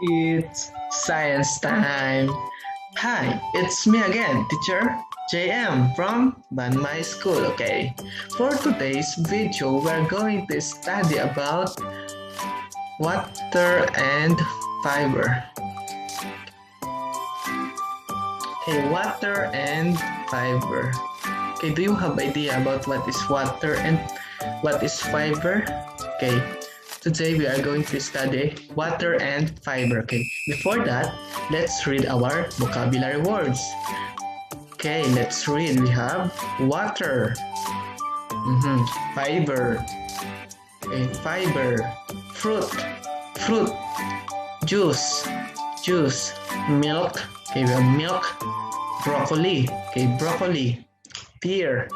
It's science time. Hi, it's me again, teacher JM from My School. Okay, for today's video, we're going to study about water and fiber. Okay, water and fiber. Okay, do you have idea about what is water and what is fiber? Okay, today we are going to study water and fiber. Okay, before that, let's read our vocabulary words. Okay, let's read. We have water, fiber, okay, fiber, fruit, juice, milk, okay, we have milk, broccoli, okay, broccoli, pear,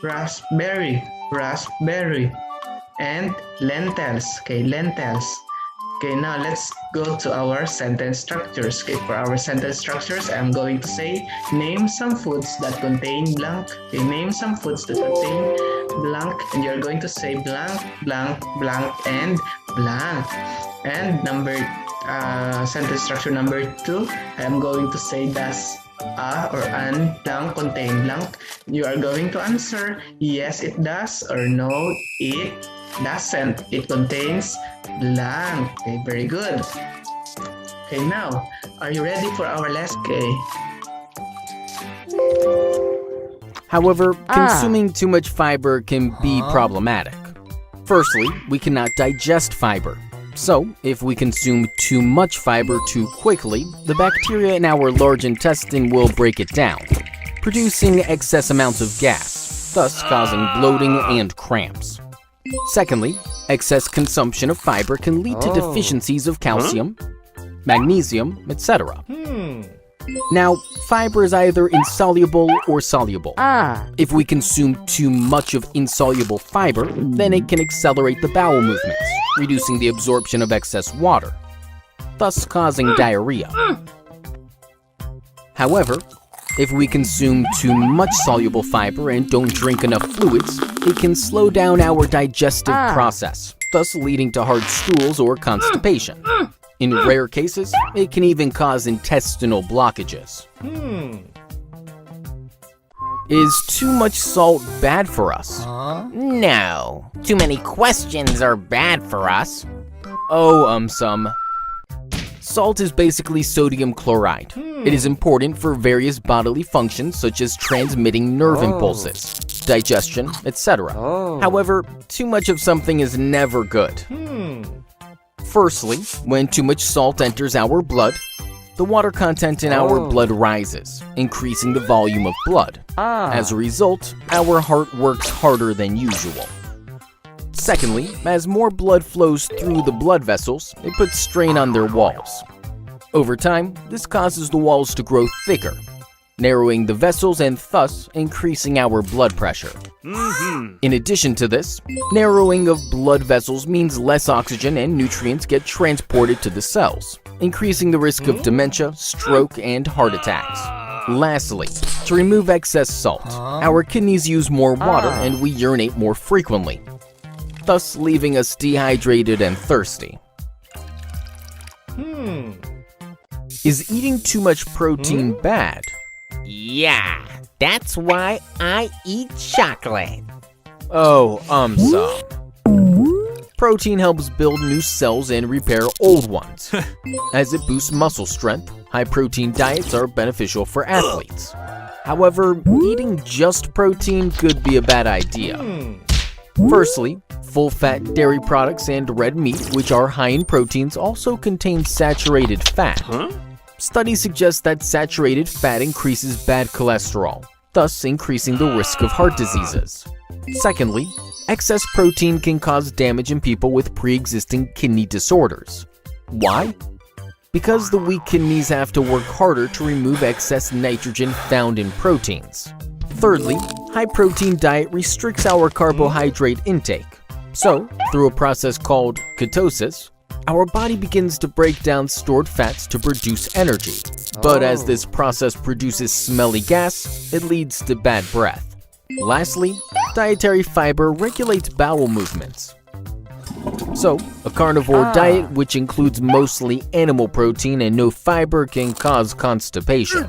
raspberry, and lentils, okay, lentils. Okay, now let's go to our sentence structures. Okay, for our sentence structures, I'm going to say, name some foods that contain blank. Okay, name some foods that contain blank, and you're going to say blank, and blank. And sentence structure number 2, I'm going to say does a or an blank contain blank. You are going to answer yes it does or no it doesn't. It contains blank. Okay, very good. Okay, now are you ready for our lesson? Okay. However, consuming too much fiber can be problematic. Firstly, we cannot digest fiber. So, if we consume too much fiber too quickly, the bacteria in our large intestine will break it down, producing excess amounts of gas, thus causing bloating and cramps. Secondly, excess consumption of fiber can lead to deficiencies of calcium, magnesium, etc. Now, fiber is either insoluble or soluble. If we consume too much of insoluble fiber, then it can accelerate the bowel movements, reducing the absorption of excess water, thus causing diarrhea. However, if we consume too much soluble fiber and don't drink enough fluids, it can slow down our digestive process, thus leading to hard stools or constipation. In rare cases, it can even cause intestinal blockages. Is too much salt bad for us? No. Too many questions are bad for us. Some. Salt is basically sodium chloride. It is important for various bodily functions such as transmitting nerve impulses, digestion, etc. However, too much of something is never good. Firstly, when too much salt enters our blood, the water content in our blood rises, increasing the volume of blood. As a result, our heart works harder than usual. Secondly, as more blood flows through the blood vessels, it puts strain on their walls. Over time, this causes the walls to grow thicker, narrowing the vessels and thus increasing our blood pressure. In addition to this, narrowing of blood vessels means less oxygen and nutrients get transported to the cells, increasing the risk of dementia, stroke, and heart attacks. Lastly, to remove excess salt, our kidneys use more water and we urinate more frequently, thus leaving us dehydrated and thirsty. Is eating too much protein bad? Yeah, that's why I eat chocolate. Some. Protein helps build new cells and repair old ones. As it boosts muscle strength, high-protein diets are beneficial for athletes. However, eating just protein could be a bad idea. Firstly, full-fat dairy products and red meat, which are high in proteins, also contain saturated fat. Studies suggest that saturated fat increases bad cholesterol, thus increasing the risk of heart diseases. Secondly, excess protein can cause damage in people with pre-existing kidney disorders. Why? Because the weak kidneys have to work harder to remove excess nitrogen found in proteins. Thirdly, high-protein diet restricts our carbohydrate intake. So, through a process called ketosis, our body begins to break down stored fats to produce energy. But as this process produces smelly gas, it leads to bad breath. Lastly, dietary fiber regulates bowel movements. So, a carnivore diet which includes mostly animal protein and no fiber can cause constipation.